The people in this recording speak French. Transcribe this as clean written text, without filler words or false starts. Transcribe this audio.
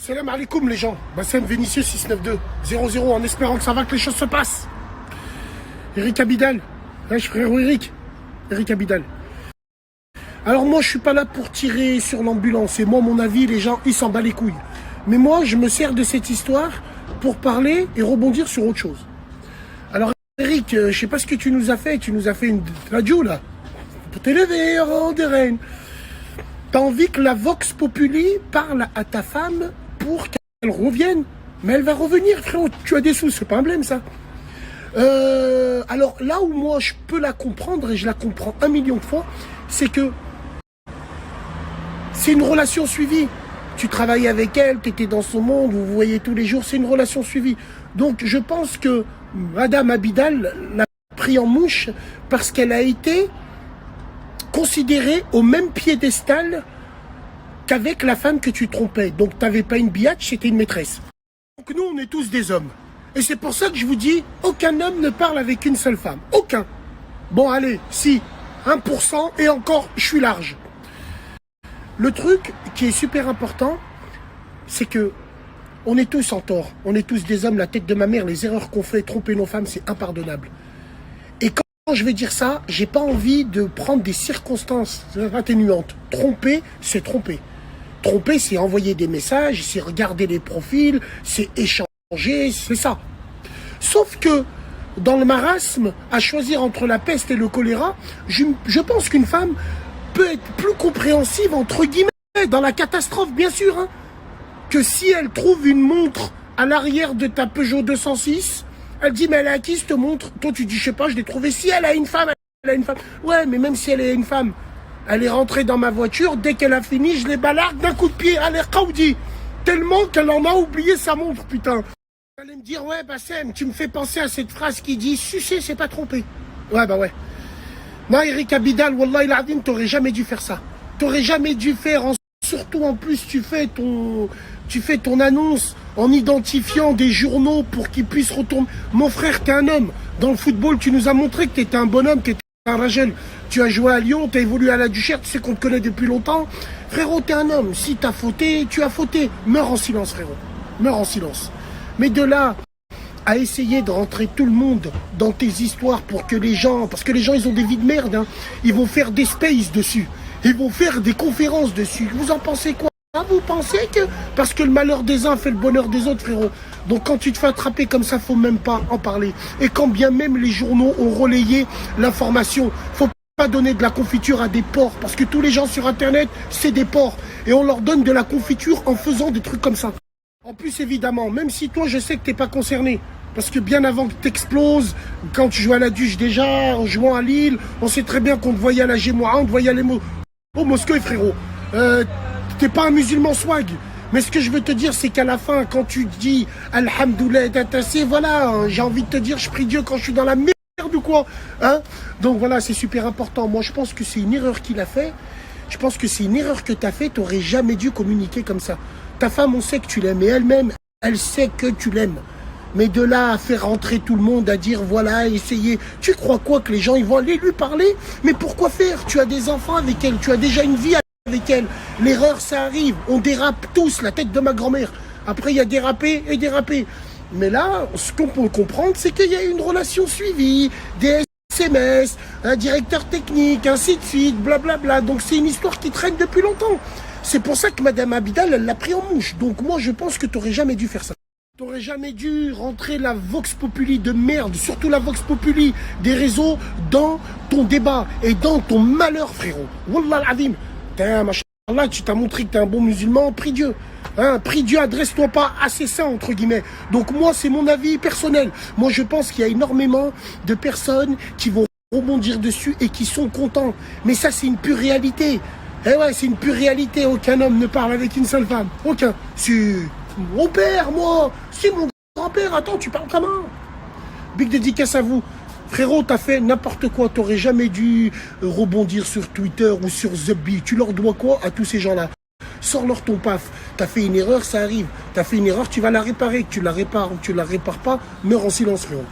Salam alaikum les gens, Bassem Vénitieux 692 00 en espérant que ça va, que les choses se passent. Eric Abidal, wesh frérot Eric Abidal. Alors moi je suis pas là pour tirer sur l'ambulance et moi mon avis les gens ils s'en battent les couilles. Mais moi je me sers de cette histoire pour parler et rebondir sur autre chose. Alors Eric, je sais pas ce que tu nous as fait une radio là, pour t'élever en des reines. T'as envie que la Vox Populi parle à ta femme pour qu'elle revienne. Mais elle va revenir, frérot. Tu as des sous, c'est pas un blême, ça. Alors, là où moi, je peux la comprendre, et je la comprends 1 million de fois, c'est que c'est une relation suivie. Tu travailles avec elle, tu étais dans son monde, vous vous voyez tous les jours, c'est une relation suivie. Donc, je pense que Madame Abidal l'a pris en mouche parce qu'elle a été considérée au même piédestal qu'avec la femme que tu trompais. Donc tu n'avais pas une biatch, c'était une maîtresse. Donc nous, on est tous des hommes. Et c'est pour ça que je vous dis, aucun homme ne parle avec une seule femme. Aucun. Bon, allez, si, 1%, et encore, je suis large. Le truc qui est super important, c'est que on est tous en tort. On est tous des hommes, la tête de ma mère, les erreurs qu'on fait, tromper nos femmes, c'est impardonnable. Et quand je vais dire ça, j'ai pas envie de prendre des circonstances atténuantes. Tromper, c'est tromper. Tromper, c'est envoyer des messages, c'est regarder les profils, c'est échanger, c'est ça. Sauf que, dans le marasme, à choisir entre la peste et le choléra, je pense qu'une femme peut être plus compréhensive, entre guillemets, dans la catastrophe, bien sûr, hein, que si elle trouve une montre à l'arrière de ta Peugeot 206, elle dit, mais elle est à qui cette montre? Toi, tu dis, je sais pas, je l'ai trouvée. Si elle a une femme, elle a une femme. Ouais, mais même si elle est une femme, elle est rentrée dans ma voiture, dès qu'elle a fini, je les balarde d'un coup de pied. Allez, Kaoudi. Tellement qu'elle en a oublié sa montre, putain. Elle allait me dire, ouais, Bassem, tu me fais penser à cette phrase qui dit, sucer, c'est pas tromper. Ouais, bah ouais. Non, Eric Abidal, Wallah il Adim, t'aurais jamais dû faire ça. T'aurais jamais dû faire, surtout en plus, tu fais ton annonce en identifiant des journaux pour qu'ils puissent retourner. Mon frère, t'es un homme. Dans le football, tu nous as montré que t'étais un bonhomme, que t'étais un Ragel. Tu as joué à Lyon, t'as évolué à la Duchère, tu sais qu'on te connaît depuis longtemps. Frérot, t'es un homme. Si t'as fauté, tu as fauté. Meurs en silence, frérot. Meurs en silence. Mais de là à essayer de rentrer tout le monde dans tes histoires pour que les gens... Parce que les gens, ils ont des vies de merde. Hein. Ils vont faire des spaces dessus. Ils vont faire des conférences dessus. Vous en pensez quoi? Vous pensez que... Parce que le malheur des uns fait le bonheur des autres, frérot. Donc quand tu te fais attraper comme ça, faut même pas en parler. Et quand bien même les journaux ont relayé l'information, faut pas donner de la confiture à des porcs. Parce que tous les gens sur Internet, c'est des porcs. Et on leur donne de la confiture en faisant des trucs comme ça. En plus, évidemment, même si toi, je sais que t'es pas concerné. Parce que bien avant que t'exploses, quand tu jouais à la Duche déjà, en jouant à Lille, on sait très bien qu'on te voyait à la Gémois, on te voyait à les mots. Oh, Moscou, frérot. T'es pas un musulman swag. Mais ce que je veux te dire, c'est qu'à la fin, quand tu dis Alhamdoulilah, c'est voilà, hein, j'ai envie de te dire, je prie Dieu quand je suis dans la merde ou quoi. Hein. Donc voilà, c'est super important. Moi, je pense que c'est une erreur qu'il a fait. Je pense que c'est une erreur que tu as fait. Tu n'aurais jamais dû communiquer comme ça. Ta femme, on sait que tu l'aimes. Et elle-même, elle sait que tu l'aimes. Mais de là à faire rentrer tout le monde, à dire voilà, essayer. Tu crois quoi que les gens ils vont aller lui parler? Mais pourquoi faire? Tu as des enfants avec elle. Tu as déjà une vie avec elle. L'erreur, ça arrive. On dérape tous, la tête de ma grand-mère. Après, il y a dérapé et dérapé. Mais là, ce qu'on peut comprendre, c'est qu'il y a une relation suivie, des SMS, un directeur technique, ainsi de suite, blablabla. Donc c'est une histoire qui traîne depuis longtemps. C'est pour ça que Madame Abidal, elle l'a pris en mouche. Donc moi, je pense que tu n'aurais jamais dû faire ça. Tu n'aurais jamais dû rentrer la Vox Populi de merde, surtout la Vox Populi des réseaux, dans ton débat et dans ton malheur, frérot. Wallah al-Adim. Là, tu t'as montré que tu es un bon musulman, prie Dieu. Hein, prie Dieu, adresse-toi pas à ces saints, entre guillemets. Donc moi, c'est mon avis personnel. Moi, je pense qu'il y a énormément de personnes qui vont rebondir dessus et qui sont contents. Mais ça, c'est une pure réalité. Eh ouais, c'est une pure réalité. Aucun homme ne parle avec une seule femme. Aucun. C'est mon père, moi. C'est mon grand-père. Attends, tu parles comment? Big dédicace à vous. Frérot, t'as fait n'importe quoi. T'aurais jamais dû rebondir sur Twitter ou sur Zubby. Tu leur dois quoi à tous ces gens-là? Sors-leur ton paf. T'as fait une erreur, ça arrive. T'as fait une erreur, tu vas la réparer. Que tu la répares ou tu la répares pas, meurs en silence, frérot.